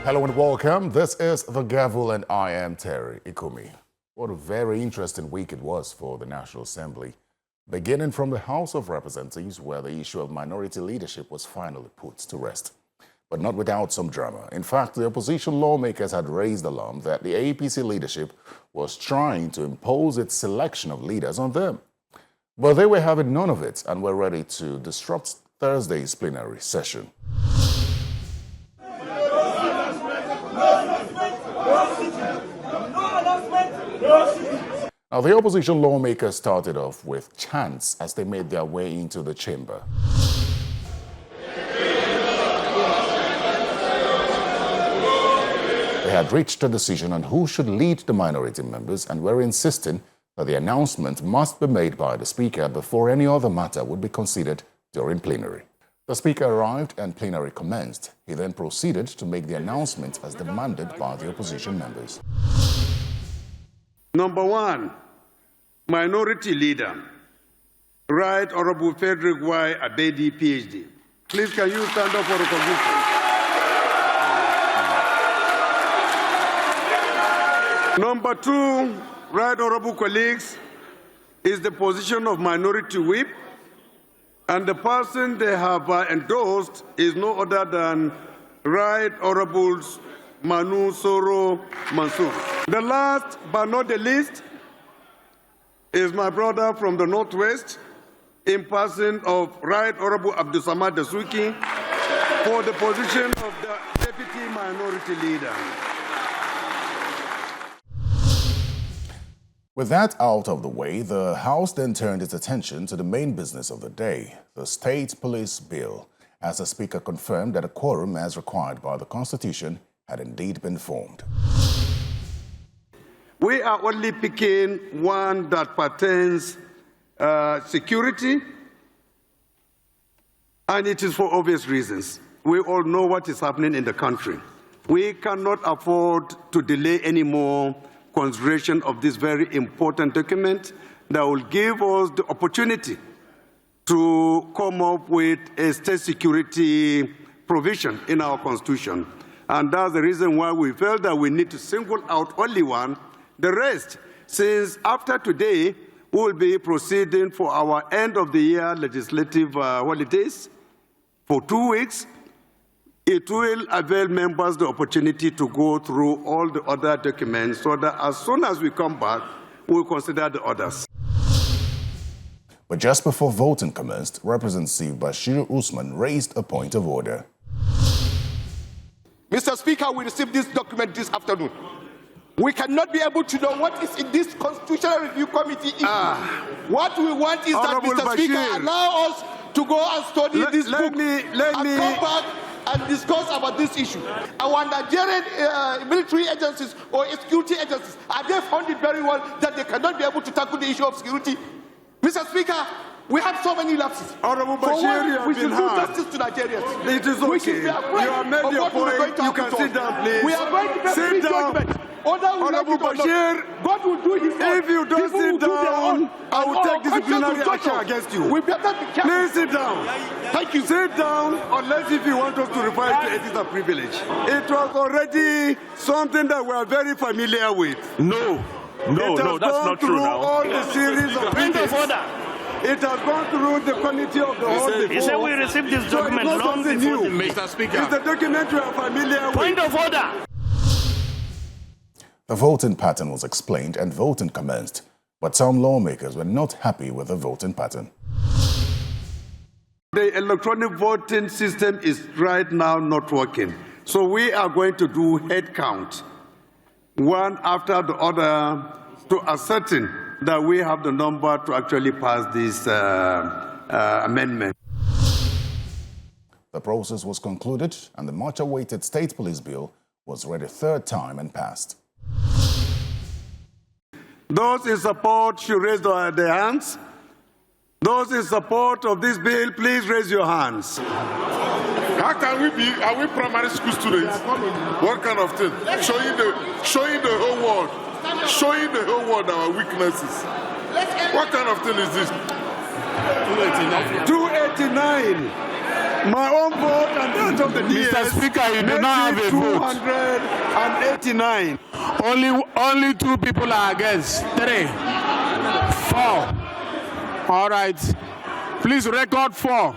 Hello and welcome. This is the Gavel and I am Terry Ikumi. What a very interesting week it was for the National Assembly, beginning from the House of Representatives, where the issue of minority leadership was finally put to rest. But not without some drama. In fact, the opposition lawmakers had raised alarm that the APC leadership was trying to impose its selection of leaders on them. But they were having none of it and were ready to disrupt Thursday's plenary session. Now, the opposition lawmakers started off with chants as they made their way into the chamber. They had reached a decision on who should lead the minority members and were insisting that the announcement must be made by the Speaker before any other matter would be considered during plenary. The Speaker arrived and plenary commenced. He then proceeded to make the announcement as demanded by the opposition members. Number one, Minority Leader, Right Honorable Frederick Y. Abedi, PhD. Please, can you stand up for recognition? Number two, Right Honorable colleagues, is the position of Minority Whip, and the person they have endorsed is no other than Right Honorable Manu Soro Mansour. The last but not the least is my brother from the Northwest, in person of Right Honorable Abdusamad Dasuki, for the position of the Deputy Minority Leader. With that out of the way, the House then turned its attention to the main business of the day, the State Police Bill, as the Speaker confirmed that a quorum as required by the Constitution had indeed been formed. We are only picking one that pertains security, and it is for obvious reasons. We all know what is happening in the country. We cannot afford to delay any more consideration of this very important document that will give us the opportunity to come up with a state security provision in our Constitution. And that's the reason why we felt that we need to single out only one. The rest, since after today, we will be proceeding for our end-of-the-year legislative holidays for 2 weeks. It will avail members the opportunity to go through all the other documents so that as soon as we come back, we'll consider the others. But just before voting commenced, Representative Bashir Usman raised a point of order. Mr. Speaker, we received this document this afternoon. We cannot be able to know what is in this Constitutional Review Committee issue. What we want is that Mr. Bashir, Speaker allow us to go and study this book and come back and discuss about this issue. Our Nigerian military agencies or security agencies, are they funded very well that they cannot be able to tackle the issue of security? Mr. Speaker, we have so many lapses. Honorable Bashir, we should do justice to Nigerians. It is okay. You have made your point. You can sit down, please. We are going to make sit down. judgment. Honorable Bashir, God will do his own. If you don't sit down, I will take disciplinary action against you. We better be careful. Please sit down. Thank you. Sit down, unless if you want us to refer to ethics and privilege. It was already something that we are very familiar with. No, that's not true now. All the series of Point of order. It has gone through the committee of the whole before. He said we received this document long before the Mr. Speaker. It's the document we are familiar with. Point of order. The voting pattern was explained and voting commenced, but some lawmakers were not happy with the voting pattern. The electronic voting system is right now not working. So we are going to do head count, one after the other, to ascertain that we have the number to actually pass this amendment. The process was concluded and the much-awaited State Police Bill was read a third time and passed. Those in support should raise their hands. Those in support of this bill, please raise your hands. How can we be? Are we primary school students? What kind of thing? Showing the whole world our weaknesses. What kind of thing is this? 289. My own vote and that of the DS. Mr. Speaker, you do not have a vote. 289. Only 2 people are against. 3, 4. All right. Please record 4.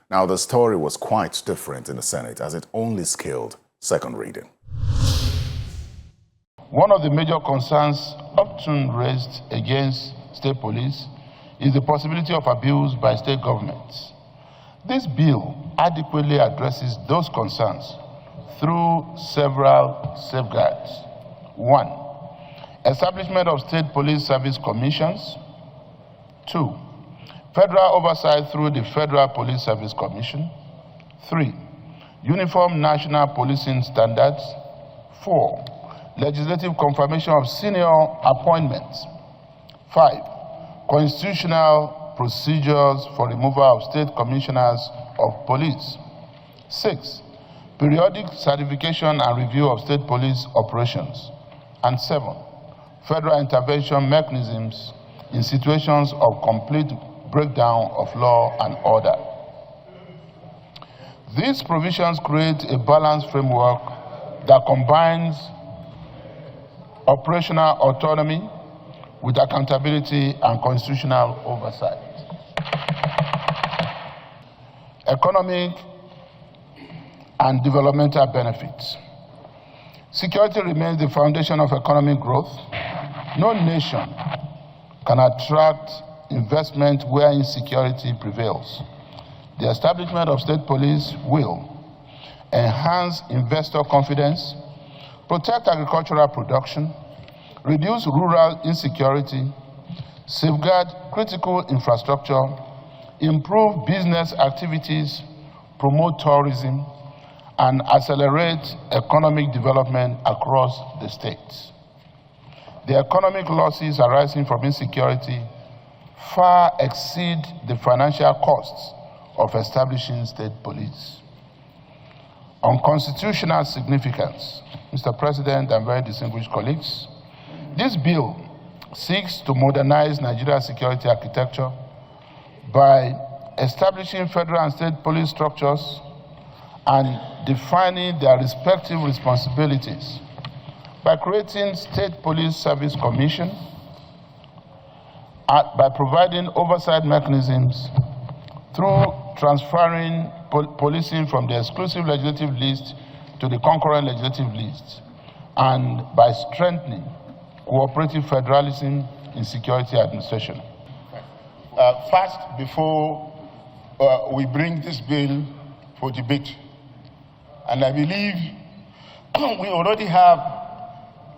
Now, the story was quite different in the Senate as it only scaled second reading. One of the major concerns often raised against state police is the possibility of abuse by state governments. This bill adequately addresses those concerns through several safeguards. 1, establishment of state police service commissions. 2, federal oversight through the Federal Police Service Commission. 3, uniform national policing standards. 4, legislative confirmation of senior appointments. 5, constitutional procedures for removal of state commissioners of police. 6, periodic certification and review of state police operations. And 7, federal intervention mechanisms in situations of complete breakdown of law and order. These provisions create a balanced framework that combines operational autonomy with accountability and constitutional oversight. Economic and developmental benefits. Security remains the foundation of economic growth. No nation can attract investment where insecurity prevails. The establishment of state police will enhance investor confidence, protect agricultural production, reduce rural insecurity, safeguard critical infrastructure, improve business activities, promote tourism, and accelerate economic development across the states. The economic losses arising from insecurity far exceed the financial costs of establishing state police. On constitutional significance, Mr. President and very distinguished colleagues, this bill seeks to modernize Nigeria's security architecture by establishing federal and state police structures and defining their respective responsibilities by creating State Police Service Commission, by providing oversight mechanisms through transferring policing from the exclusive legislative list to the concurrent legislative list, and by strengthening cooperative federalism in security administration. First, before we bring this bill for debate, and I believe we already have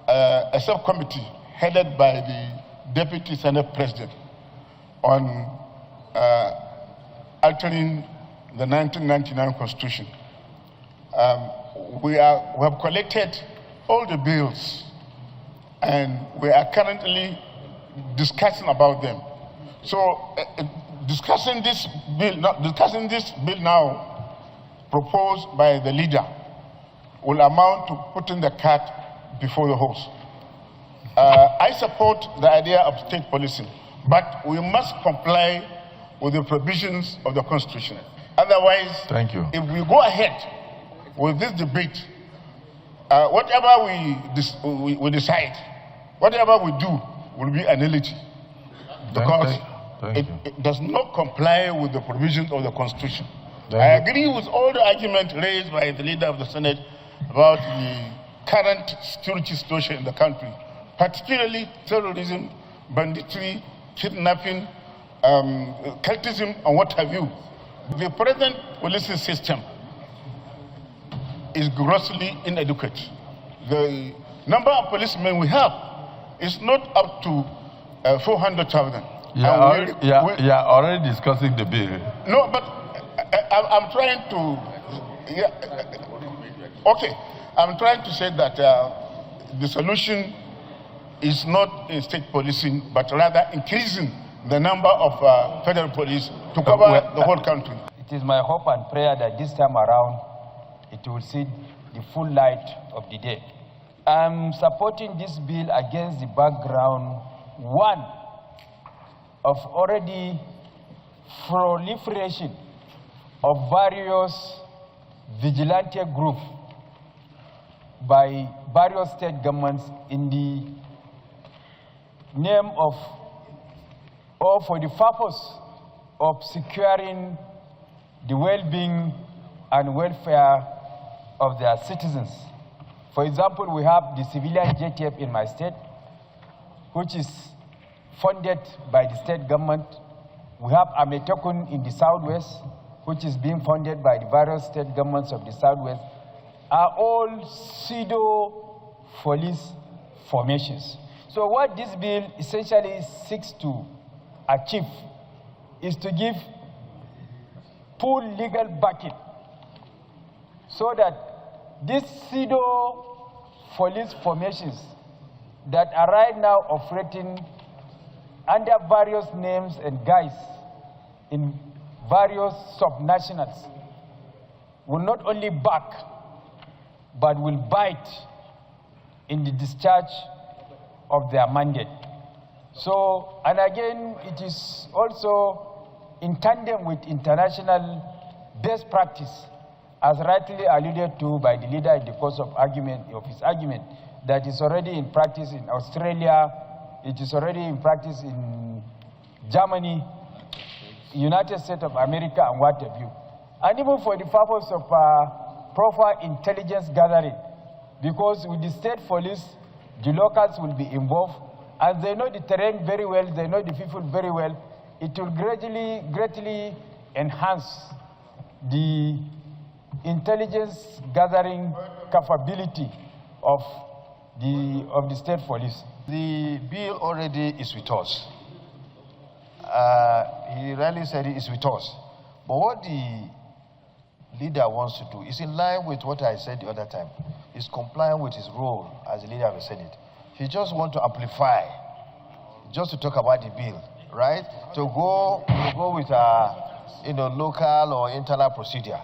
a subcommittee headed by the Deputy Senate President on altering the 1999 Constitution. We have collected all the bills and we are currently discussing about them. So discussing this bill now proposed by the leader will amount to putting the cart before the horse. I support the idea of state policing, but we must comply with the provisions of the Constitution. Otherwise, if we go ahead with this debate, whatever we decide, whatever we do will be an nullity, because it does not comply with the provisions of the Constitution. I agree with all the arguments raised by the leader of the Senate about the current security situation in the country, particularly terrorism, banditry, kidnapping, cultism, and what have you. The present policing system is grossly inadequate. The number of policemen we have is not up to 400,000. You are already discussing the bill. No, but I'm trying to. Okay, I'm trying to say that the solution is not in state policing, but rather increasing the number of federal police to cover the whole country. It is my hope and prayer that this time around it will see the full light of the day. I'm supporting this bill against the background, one, of already proliferation of various vigilante groups by various state governments in the name of, or for the purpose of securing the well-being and welfare of their citizens. For example, we have the civilian JTF in my state, which is funded by the state government. We have Ametekun in the southwest, which is being funded by the various state governments of the southwest, are all pseudo-police formations. So what this bill essentially seeks to achieve is to give full legal backing so that these pseudo-police formations that are right now operating under various names and guise in various subnationals will not only back, but will bite in the discharge of their mandate. So, and again, it is also in tandem with international best practice, as rightly alluded to by the leader in the course of his argument, that is already in practice in Australia, it is already in practice in Germany, United States of America, and what have you. And even for the purpose of proper intelligence gathering, because with the state police, the locals will be involved, and they know the terrain very well, they know the people very well. It will greatly enhance the intelligence gathering capability of the state police. The bill already is with us. He really said it is with us. But what the leader wants to do is in line with what I said the other time. He's complying with his role as the leader of the Senate. He just wants to amplify, just to talk about the bill, right? To go with a local or internal procedure,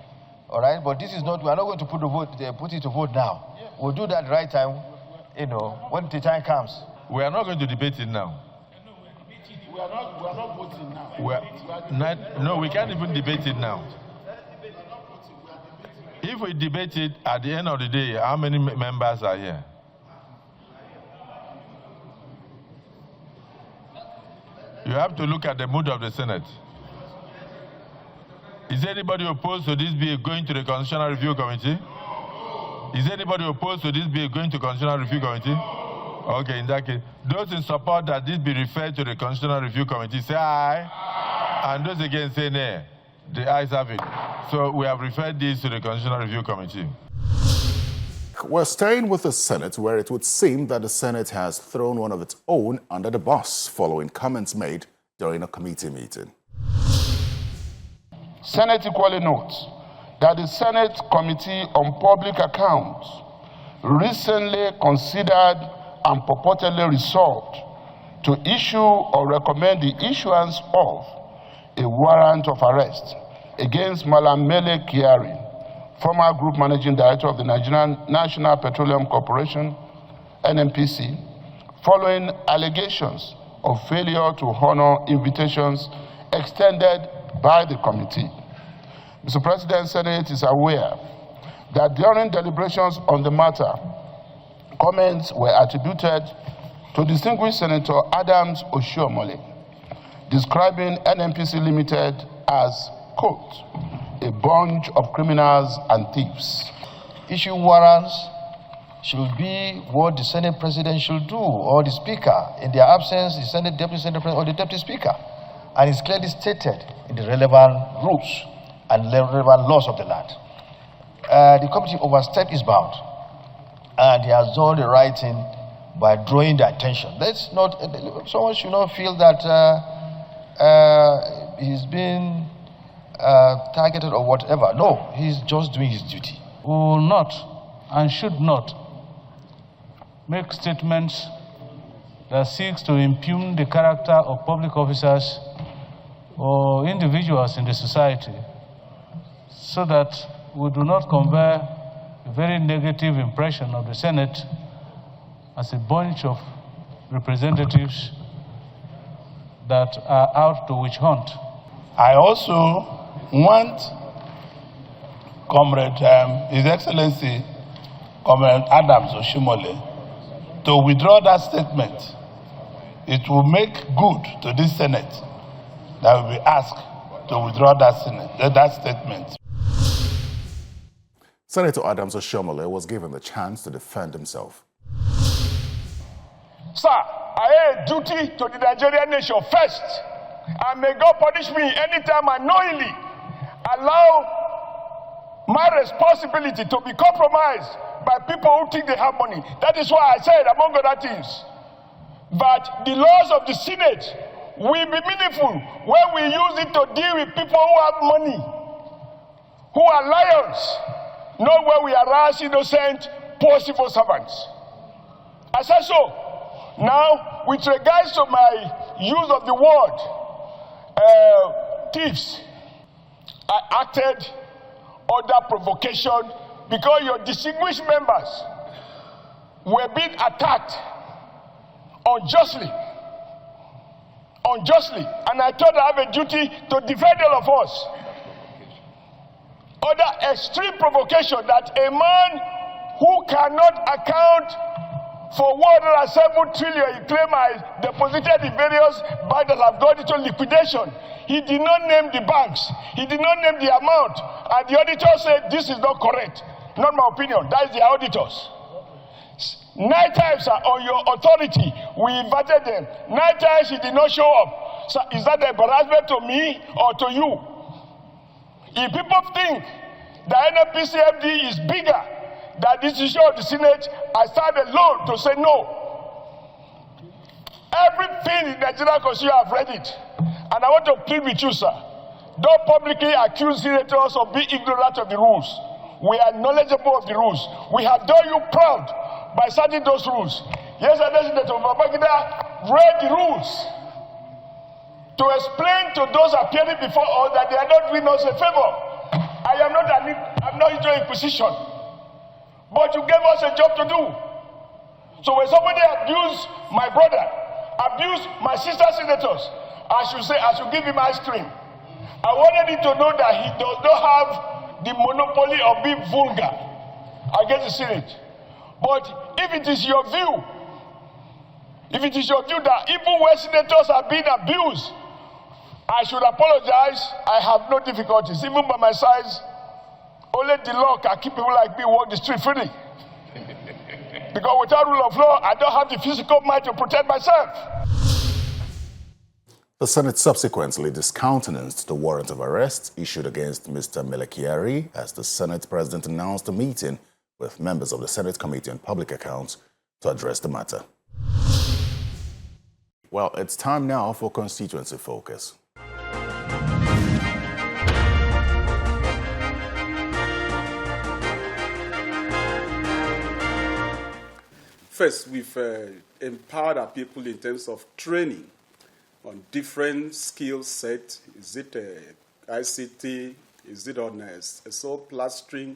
all right? But this is not. We are not going to put it to vote now. We'll do that right time, when the time comes. We are not going to debate it now. We are not voting now. No, we can't even debate it now. If we debate it, at the end of the day, how many members are here? You have to look at the mood of the Senate. Is anybody opposed to this bill going to the Constitutional Review Committee? Is anybody opposed to this bill going to Constitutional Review Committee? Okay, in that case, those in support that this be referred to the Constitutional Review Committee, say aye. And those against say nay. The ayes have it. So we have referred this to the Constitutional Review Committee. We're staying with the Senate, where it would seem that the Senate has thrown one of its own under the bus following comments made during a committee meeting. Senate equally notes that the Senate Committee on Public Accounts recently considered and purportedly resolved to issue or recommend the issuance of a warrant of arrest against Malam Mele Kyari, former Group Managing Director of the Nigerian National Petroleum Corporation, NNPC, following allegations of failure to honor invitations extended by the committee. Mr. President, Senate is aware that during deliberations on the matter, comments were attributed to distinguished Senator Adams Oshiomhole, describing NNPC Limited as, quote, a bunch of criminals and thieves. Issue warrants should be what the Senate President should do, or the Speaker. In their absence, the Deputy Senate President, or the Deputy Speaker. And it's clearly stated in the relevant rules and relevant laws of the land. The committee overstepped its bound, and he has done the right thing by drawing the attention. Let's not, someone should not feel that he's been targeted or whatever. No, he's just doing his duty. We will not and should not make statements that seeks to impugn the character of public officers or individuals in the society, so that we do not convey a very negative impression of the Senate as a bunch of representatives that are out to witch hunt. I also want Comrade, His Excellency, Comrade Adams Oshimole, to withdraw that statement. It will make good to this Senate that will be asked to withdraw that statement. Senator Adams Oshomole was given the chance to defend himself. Sir, I owe a duty to the Nigerian nation first, and may God punish me anytime I knowingly allow my responsibility to be compromised by people who think they have money. That is why I said, among other things, that the laws of the Senate will be meaningful when we use it to deal with people who have money, who are lions, not when we harass innocent, poor civil servants. I said so. Now, with regards to my use of the word thieves, I acted under provocation because your distinguished members were being attacked unjustly, and I thought I have a duty to defend all of us. Under extreme provocation that a man who cannot account for 107 trillion he claimed I deposited in various banks that have gone into liquidation. He did not name the banks. He did not name the amount. And the auditor said this is not correct. Not my opinion. That is the auditors. 9 times on your authority, we invited them. 9 times he did not show up. So is that an embarrassment to me or to you? If people think the NNPC MD is bigger than this issue of the Senate, I stand alone to say no. Everything in the Nigerian Constitution, I've read it. And I want to plead with you, sir. Don't publicly accuse senators of being ignorant of the rules. We are knowledgeable of the rules. We have done you proud by citing those rules. Yesterday, Senator Babangida read the rules to explain to those appearing before us that they are not doing us a favor. I'm not into inquisition. But you gave us a job to do. So when somebody abused my brother, abused my sister senators, I should give him ice cream. I wanted him to know that he does not have the monopoly of being vulgar against the Senate. But if it is your view that even when senators are being abused, I should apologize, I have no difficulties. Even by my size, only the law can keep people like me walk the street freely. Because without rule of law, I don't have the physical might to protect myself. The Senate subsequently discountenanced the warrant of arrest issued against Mr. Melekiari as the Senate President announced a meeting with members of the Senate Committee on Public Accounts to address the matter. Well, it's time now for Constituency Focus. First, we've empowered our people in terms of training on different skill sets. Is it ICT? Is it on soil plastering?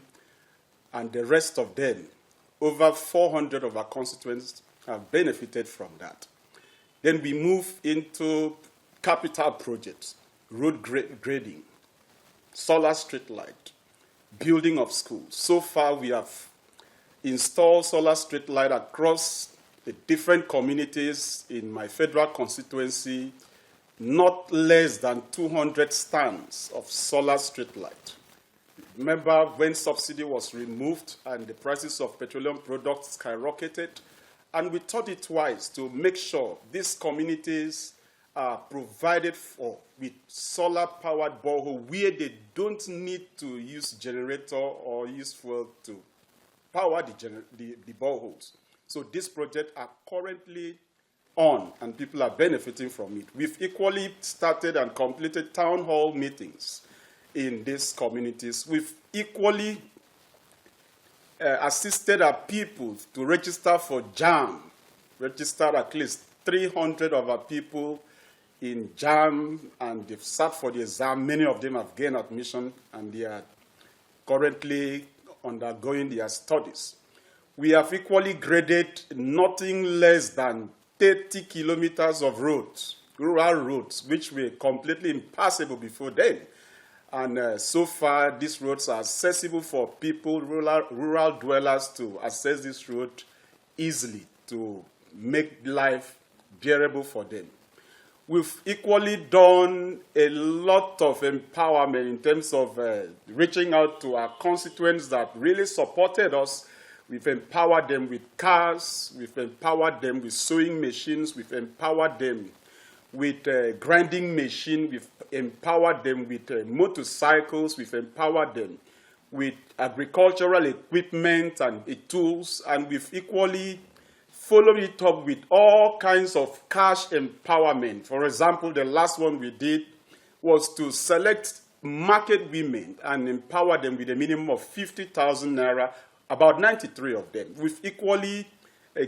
And the rest of them. Over 400 of our constituents have benefited from that. Then we move into capital projects, road grading, solar street light, building of schools. So far, we have installed solar street light across the different communities in my federal constituency, not less than 200 stands of solar street light. Remember when subsidy was removed and the prices of petroleum products skyrocketed, and we thought it wise to make sure these communities are provided for with solar-powered borehole where they don't need to use generator or use fuel to power the boreholes. So these projects are currently on and people are benefiting from it. We've equally started and completed town hall meetings in these communities. We've equally assisted our people to register for JAM, registered at least 300 of our people in JAM, and they've sat for the exam. Many of them have gained admission, and they are currently undergoing their studies. We have equally graded nothing less than 30 kilometers of roads, rural roads, which were completely impassable before then. And so far, these roads are accessible for people, rural dwellers, to access this road easily to make life bearable for them. We've equally done a lot of empowerment in terms of reaching out to our constituents that really supported us. We've empowered them with cars, we've empowered them with sewing machines, we've empowered them with grinding machine, we've empowered them with motorcycles, we've empowered them with agricultural equipment and tools, and we've equally followed it up with all kinds of cash empowerment. For example, the last one we did was to select market women and empower them with a minimum of 50,000 naira, about 93 of them. We've equally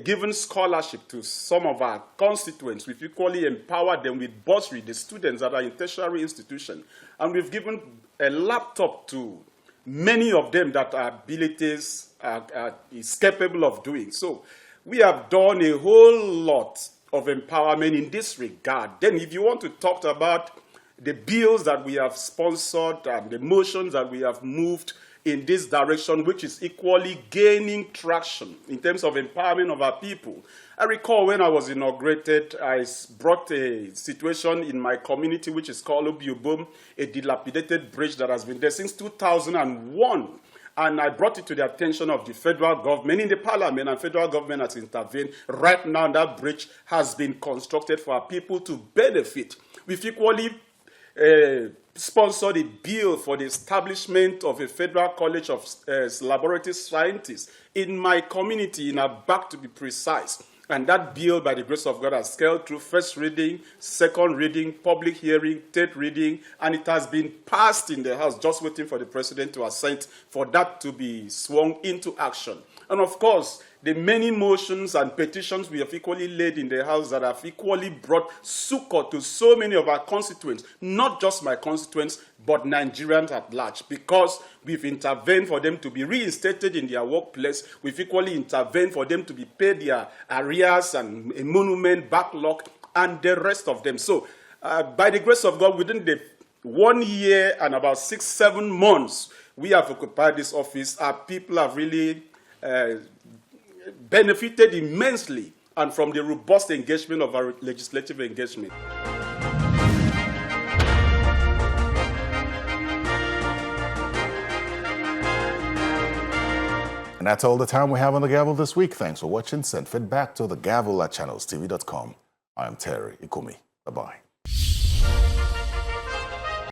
given scholarship to some of our constituents. We've equally empowered them with bursary, the students that are in tertiary institutions. And we've given a laptop to many of them that our abilities is capable of doing. So we have done a whole lot of empowerment in this regard. Then if you want to talk about the bills that we have sponsored and the motions that we have moved in this direction, which is equally gaining traction in terms of empowerment of our people. I recall when I was inaugurated, I brought a situation in my community which is called Obiobom, a dilapidated bridge that has been there since 2001. And I brought it to the attention of the federal government in the parliament, and federal government has intervened. Right now, that bridge has been constructed for our people to benefit. We've equally sponsored a bill for the establishment of a federal college of laboratory scientists in my community, in Abak to be precise. And that bill, by the grace of God, has scaled through first reading, second reading, public hearing, third reading, and it has been passed in the House, just waiting for the President to assent for that to be swung into action. And of course, the many motions and petitions we have equally laid in the House that have equally brought succor to so many of our constituents, not just my constituents, but Nigerians at large, because we've intervened for them to be reinstated in their workplace. We've equally intervened for them to be paid their arrears and a monument backlog and the rest of them. So by the grace of God, within the 1 year and about 6-7 months, we have occupied this office. Our people have really benefited immensely and from the robust engagement of our legislative engagement. And that's all the time we have on The Gavel this week. Thanks for watching. Send feedback to thegavel@channelstv.com. I'm Terry Ikumi. Bye-bye.